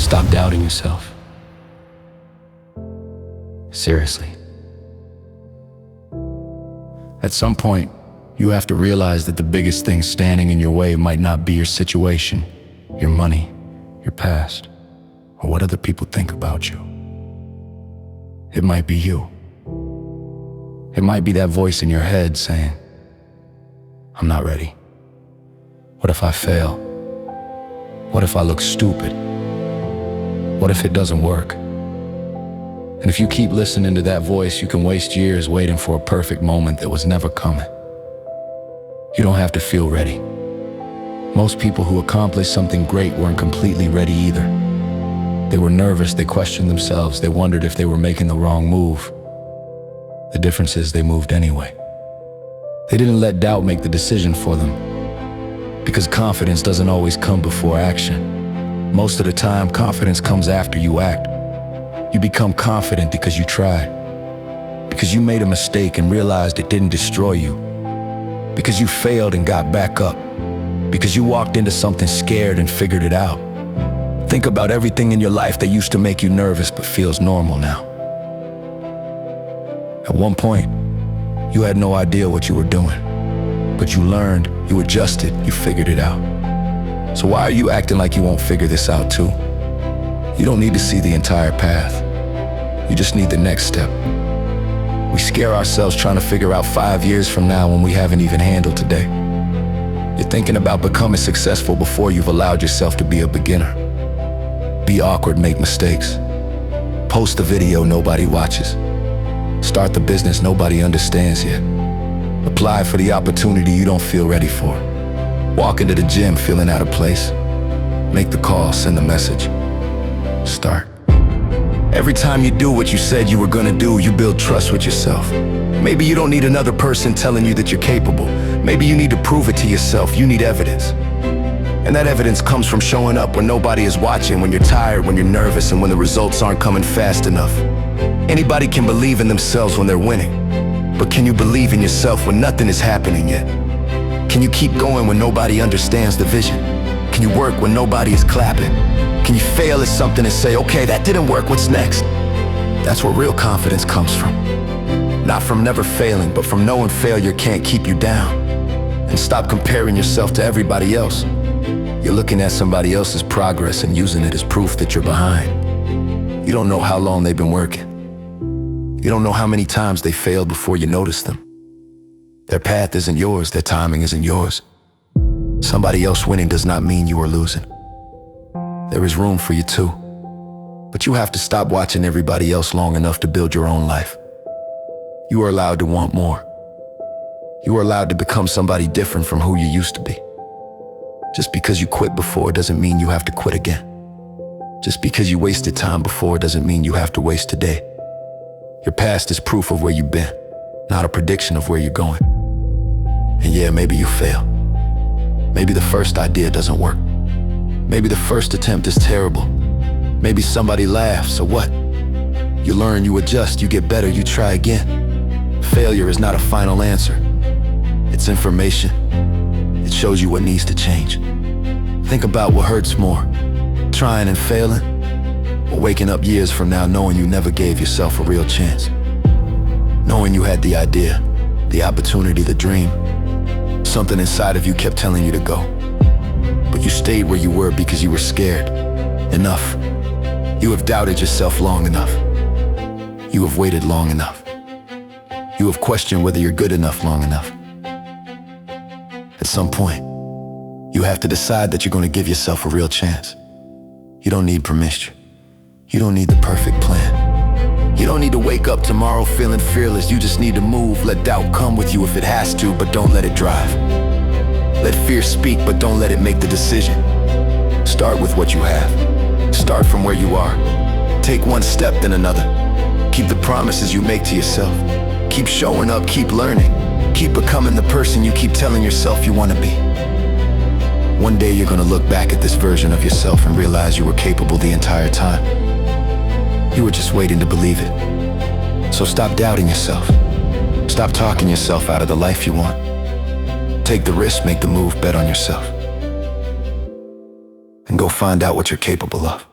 Stop doubting yourself. Seriously. At some point, you have to realize that the biggest thing standing in your way might not be your situation, your money, your past, or what other people think about you. It might be you. It might be that voice in your head saying, I'm not ready. What if I fail? What if I look stupid? What if it doesn't work? And if you keep listening to that voice, you can waste years waiting for a perfect moment that was never coming. You don't have to feel ready. Most people who accomplished something great weren't completely ready either. They were nervous, they questioned themselves, they wondered if they were making the wrong move. The difference is they moved anyway. They didn't let doubt make the decision for them, because confidence doesn't always come before action. Most of the time, confidence comes after you act. You become confident because you tried, because you made a mistake and realized it didn't destroy you, because you failed and got back up, because you walked into something scared and figured it out. Think about everything in your life that used to make you nervous but feels normal now. At one point, you had no idea what you were doing, but you learned, you adjusted, you figured it out. So why are you acting like you won't figure this out too? You don't need to see the entire path. You just need the next step. We scare ourselves trying to figure out 5 years from now when we haven't even handled today. You're thinking about becoming successful before you've allowed yourself to be a beginner. Be awkward, make mistakes. Post a video nobody watches. Start the business nobody understands yet. Apply for the opportunity you don't feel ready for. Walk into the gym feeling out of place. Make the call, send the message. Start. Every time you do what you said you were gonna do, you build trust with yourself. Maybe you don't need another person telling you that you're capable. Maybe you need to prove it to yourself. You need evidence. And that evidence comes from showing up when nobody is watching, when you're tired, when you're nervous, and when the results aren't coming fast enough. Anybody can believe in themselves when they're winning. But can you believe in yourself when nothing is happening yet? Can you keep going when nobody understands the vision? Can you work when nobody is clapping? Can you fail at something and say, okay, that didn't work, what's next? That's where real confidence comes from. Not from never failing, but from knowing failure can't keep you down. And stop comparing yourself to everybody else. You're looking at somebody else's progress and using it as proof that you're behind. You don't know how long they've been working. You don't know how many times they failed before you noticed them. Their path isn't yours, their timing isn't yours. Somebody else winning does not mean you are losing. There is room for you too. But you have to stop watching everybody else long enough to build your own life. You are allowed to want more. You are allowed to become somebody different from who you used to be. Just because you quit before doesn't mean you have to quit again. Just because you wasted time before doesn't mean you have to waste today. Your past is proof of where you've been, not a prediction of where you're going. And yeah, maybe you fail. Maybe the first idea doesn't work. Maybe the first attempt is terrible. Maybe somebody laughs, so what? You learn, you adjust, you get better, you try again. Failure is not a final answer. It's information. It shows you what needs to change. Think about what hurts more, trying and failing, or waking up years from now knowing you never gave yourself a real chance. Knowing you had the idea, the opportunity, the dream. Something inside of you kept telling you to go. But you stayed where you were because you were scared. Enough. You have doubted yourself long enough. You have waited long enough. You have questioned whether you're good enough long enough. At some point, you have to decide that you're going to give yourself a real chance. You don't need permission. You don't need the perfect plan. You don't need to wake up tomorrow feeling fearless. You just need to move. Let doubt come with you if it has to, but don't let it drive. Let fear speak, but don't let it make the decision. Start with what you have. Start from where you are. Take one step, then another. Keep the promises you make to yourself. Keep showing up, keep learning. Keep becoming the person you keep telling yourself you want to be. One day you're going to look back at this version of yourself and realize you were capable the entire time. You were just waiting to believe it. So stop doubting yourself. Stop talking yourself out of the life you want. Take the risk, make the move, bet on yourself. And go find out what you're capable of.